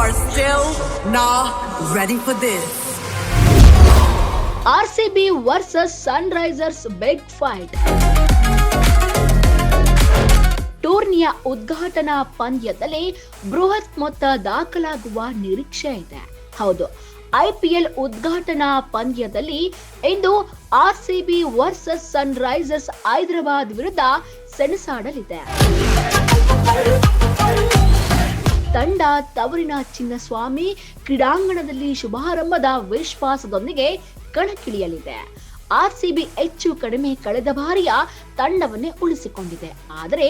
are still not ready for this. RCB versus Sunrisers big fight. ಟೂರ್ನಿಯ ಉದ್ಘಾಟನಾ ಪಂದ್ಯದಲ್ಲಿ ಬೃಹತ್ ಮೊತ್ತ ದಾಖಲಾಗುವ ನಿರೀಕ್ಷೆ ಇದೆ. ಹೌದು, IPL ಉದ್ಘಾಟನಾ ಪಂದ್ಯದಲ್ಲಿ ಇಂದು RCB ವರ್ಸಸ್ ಸನ್ರೈಸರ್ಸ್ ಹೈದರಾಬಾದ್ ವಿರುದ್ಧ ಸೆಣಸಾಡಲಿದೆ. ತಂಡ ತವರಿನ ಚಿನ್ನಸ್ವಾಮಿ ಕ್ರೀಡಾಂಗಣದಲ್ಲಿ ಶುಭಾರಂಭದ ವಿಶ್ವಾಸದೊಂದಿಗೆ ಕಣಕ್ಕಿಳಿಯಲಿದೆ. RCB ಹೆಚ್ಚು ಕಡಿಮೆ ಕಳೆದ ಬಾರಿಯ ತಂಡವನ್ನೇ ಉಳಿಸಿಕೊಂಡಿದೆ. ಆದರೆ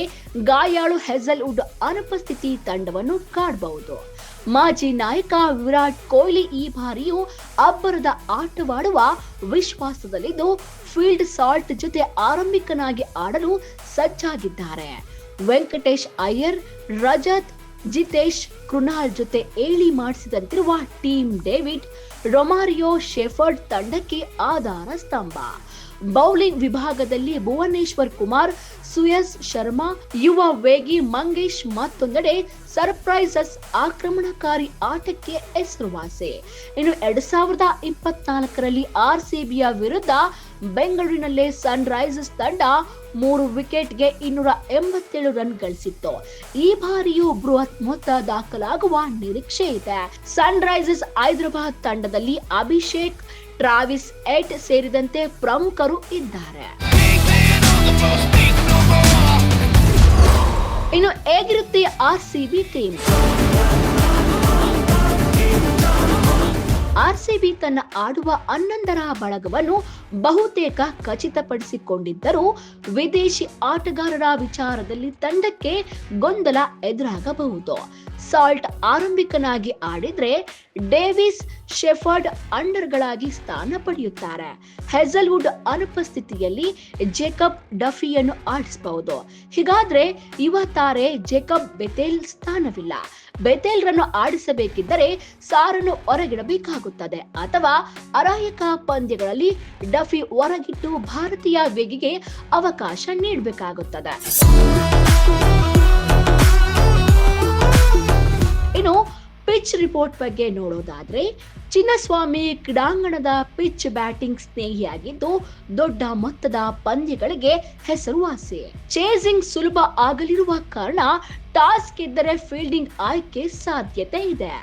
ಗಾಯಾಳು ಹೆಜಲ್ವುಡ್ ಅನುಪಸ್ಥಿತಿ ತಂಡವನ್ನು ಕಾಡಬಹುದು. ಮಾಜಿ ನಾಯಕ ವಿರಾಟ್ ಕೊಹ್ಲಿ ಈ ಬಾರಿಯೂ ಅಬ್ಬರದ ಆಟವಾಡುವ ವಿಶ್ವಾಸದಲ್ಲಿದ್ದು ಫೀಲ್ಡ್ ಸಾಲ್ಟ್ ಜೊತೆ ಆರಂಭಿಕನಾಗಿ ಆಡಲು ಸಜ್ಜಾಗಿದ್ದಾರೆ. ವೆಂಕಟೇಶ್ ಅಯ್ಯರ್, ರಜತ್, ಜಿತೇಶ್, ಕೃಣಾಲ್ ಜೊತೆ ಏಳಿ ಮಾಡಿಸಿದಂತಿರುವ ಟೀಮ್ ಡೇವಿಡ್, ರೊಮಾರಿಯೋ, ಶೆಫರ್ಡ್ ತಂಡಕ್ಕೆ ಆಧಾರ ಸ್ತಂಭ. ಬೌಲಿಂಗ್ ವಿಭಾಗದಲ್ಲಿ ಭುವನೇಶ್ವರ್ ಕುಮಾರ್, ಸುಯಸ್ ಶರ್ಮಾ, ಯುವ ವೇಗಿ ಮಂಗೇಶ್ ಮತ್ತೊಂದೆಡೆ ಸರ್ಪ್ರೈಸಸ್ ಆಕ್ರಮಣಕಾರಿ ಆಟಕ್ಕೆ ಹೆಸರುವಾಸಿ. ಇನ್ನು 2024ರಲ್ಲಿ RCBಯ ವಿರುದ್ಧ ಬೆಂಗಳೂರಿನಲ್ಲೇ ಸನ್ರೈಸರ್ಸ್ ತಂಡ 3 ವಿಕೆಟ್ಗೆ 287 ರನ್ ಗಳಿಸಿತ್ತು. ಈ ಬಾರಿಯೂ ಬೃಹತ್ ಮೊತ್ತ ದಾಖಲಾಗುವ ನಿರೀಕ್ಷೆ ಇದೆ. ಸನ್ರೈಸರ್ಸ್ ಹೈದರಾಬಾದ್ ತಂಡದಲ್ಲಿ ಅಭಿಷೇಕ್, ಟ್ರಾವಿಸ್ ಹೆಡ್ ಸೇರಿದಂತೆ ಪ್ರಮುಖರು ಇದ್ದಾರೆ. ಇನ್ನು ಹೇಗಿರುತ್ತೆ RCB ಟೀಮ್? RCB ತನ್ನ ಆಡುವ 11ರ ಬಳಗವನ್ನು ಬಹುತೇಕ ಖಚಿತಪಡಿಸಿಕೊಂಡಿದ್ದರೂ ವಿದೇಶಿ ಆಟಗಾರರ ವಿಚಾರದಲ್ಲಿ ತಂಡಕ್ಕೆ ಗೊಂದಲ ಎದುರಾಗಬಹುದು. ಸಾಲ್ಟ್ ಆರಂಭಿಕನಾಗಿ ಆಡಿದ್ರೆ ಡೇವಿಸ್, ಶೆಫರ್ಡ್ ಅಂಡರ್ಗಳಾಗಿ ಸ್ಥಾನ ಪಡೆಯುತ್ತಾರೆ. ಹೆಜಲ್ವುಡ್ ಅನುಪಸ್ಥಿತಿಯಲ್ಲಿ ಜೇಕಬ್ ಡಫಿಯನ್ನು ಆಡಿಸಬಹುದು. ಹೀಗಾದ್ರೆ ಯುವ ತಾರೆ ಜೇಕಬ್ ಬೆಥೇಲ್ ಸ್ಥಾನವಿಲ್ಲ. ಬೆಥೇಲ್ರನ್ನು ಆಡಿಸಬೇಕಿದ್ದರೆ ಸಾರನ್ನು ಹೊರಗಿಡಬೇಕಾಗುತ್ತದೆ ಅಥವಾ ಅರಾಯಕ ಪಂದ್ಯಗಳಲ್ಲಿ ಡಫಿ ಹೊರಗಿಟ್ಟು ಭಾರತೀಯ ವೇಗಿಗೆ ಅವಕಾಶ ನೀಡಬೇಕಾಗುತ್ತದೆ. ಇನ್ನು ಪಿಚ್ ರಿಪೋರ್ಟ್ ಬಗ್ಗೆ ನೋಡೋದಾದ್ರೆ, ಚಿನ್ನಸ್ವಾಮಿ ಕ್ರೀಡಾಂಗಣದ ಪಿಚ್ ಬ್ಯಾಟಿಂಗ್ ಸ್ನೇಹಿಯಾಗಿದ್ದು ದೊಡ್ಡ ಮೊತ್ತದ ಪಂದ್ಯಗಳಿಗೆ ಹೆಸರುವಾಸಿ. ಚೇಸಿಂಗ್ ಸುಲಭ ಆಗಲಿರುವ ಕಾರಣ ಟಾಸ್ ಗೆದ್ದರೆ ಫೀಲ್ಡಿಂಗ್ ಆಯ್ಕೆ ಸಾಧ್ಯತೆ ಇದೆ.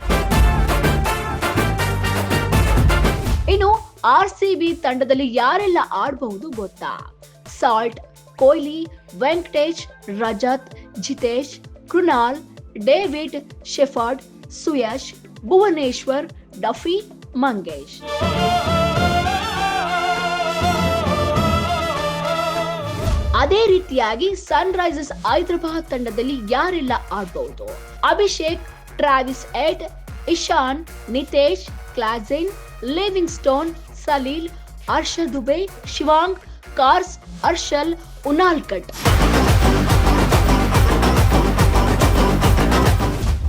ಇನ್ನು RCB ತಂಡದಲ್ಲಿ ಯಾರೆಲ್ಲ ಆಡಬಹುದು ಗೊತ್ತಾ? Salt, Kohli, Venkatesh, Rajat, Jitesh, Krunal, David, Shepherd, Suyash, Bhuvneshwar, Duffy, Mangesh. ಅದೇ ರೀತಿಯಾಗಿ ಸನ್ರೈಸರ್ಸ್ ಹೈದರಾಬಾದ್ ತಂಡದಲ್ಲಿ ಯಾರೆಲ್ಲ ಆಡಬಹುದು? Abhishek, Travis Head, Ishan, Nitesh, Klaasen, Livingstone, Salil, Harsh Dubey, Shivang, Carse, Harshal, Unadkat.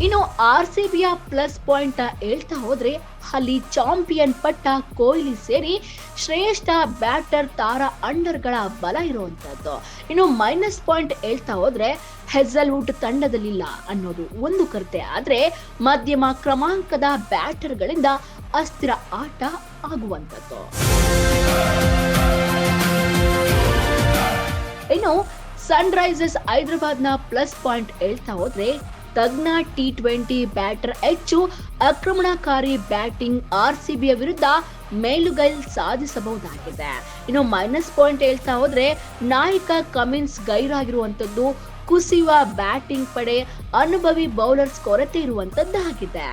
ಇನ್ನು RCBಯ ಪ್ಲಸ್ ಪಾಯಿಂಟ್ ಹೇಳ್ತಾ ಹೋದ್ರೆ ಅಲ್ಲಿ ಚಾಂಪಿಯನ್ ಪಟ್ಟ ಕೊಹ್ಲಿ ಸೇರಿ ಶ್ರೇಷ್ಠ ಬ್ಯಾಟರ್ ತಾರಾ ಅಂಡರ್ಗಳ ಬಲ ಇರುವಂತದ್ದು. ಇನ್ನು ಮೈನಸ್ ಪಾಯಿಂಟ್ ಹೇಳ್ತಾ ಹೋದ್ರೆ ಹೆಜಲ್ವುಡ್ ತಂಡದಲ್ಲಿಲ್ಲ ಅನ್ನೋದು ಒಂದು ಕತೆ. ಆದ್ರೆ ಮಧ್ಯಮ ಕ್ರಮಾಂಕದ ಬ್ಯಾಟರ್ಗಳಿಂದ ಅಸ್ಥಿರ ಆಟ ಆಗುವಂತದ್ದು. ಇನ್ನು ಸನ್ರೈಸರ್ಸ್ ಹೈದರಾಬಾದ್ನ ಪ್ಲಸ್ ಪಾಯಿಂಟ್ ಹೇಳ್ತಾ ಹೋದ್ರೆ ತಜ್ಞ T20 ಬ್ಯಾಟರ್ ಹೆಚ್ಚು ಆಕ್ರಮಣಕಾರಿ ಬ್ಯಾಟಿಂಗ್ RCBಯ ವಿರುದ್ಧ ಮೇಲುಗೈ ಸಾಧಿಸಬಹುದಾಗಿದೆ. ಇನ್ನು ಮೈನಸ್ ಪಾಯಿಂಟ್ ಹೇಳ್ತಾ ಹೋದ್ರೆ ನಾಯಕ ಕಮಿನ್ಸ್ ಗೈರಾಗಿರುವಂತದ್ದು, ಕುಸಿಯುವ ಬ್ಯಾಟಿಂಗ್ ಪಡೆ, ಅನುಭವಿ ಬೌಲರ್ಸ್ ಕೊರತೆ ಇರುವಂತದ್ದಾಗಿದೆ.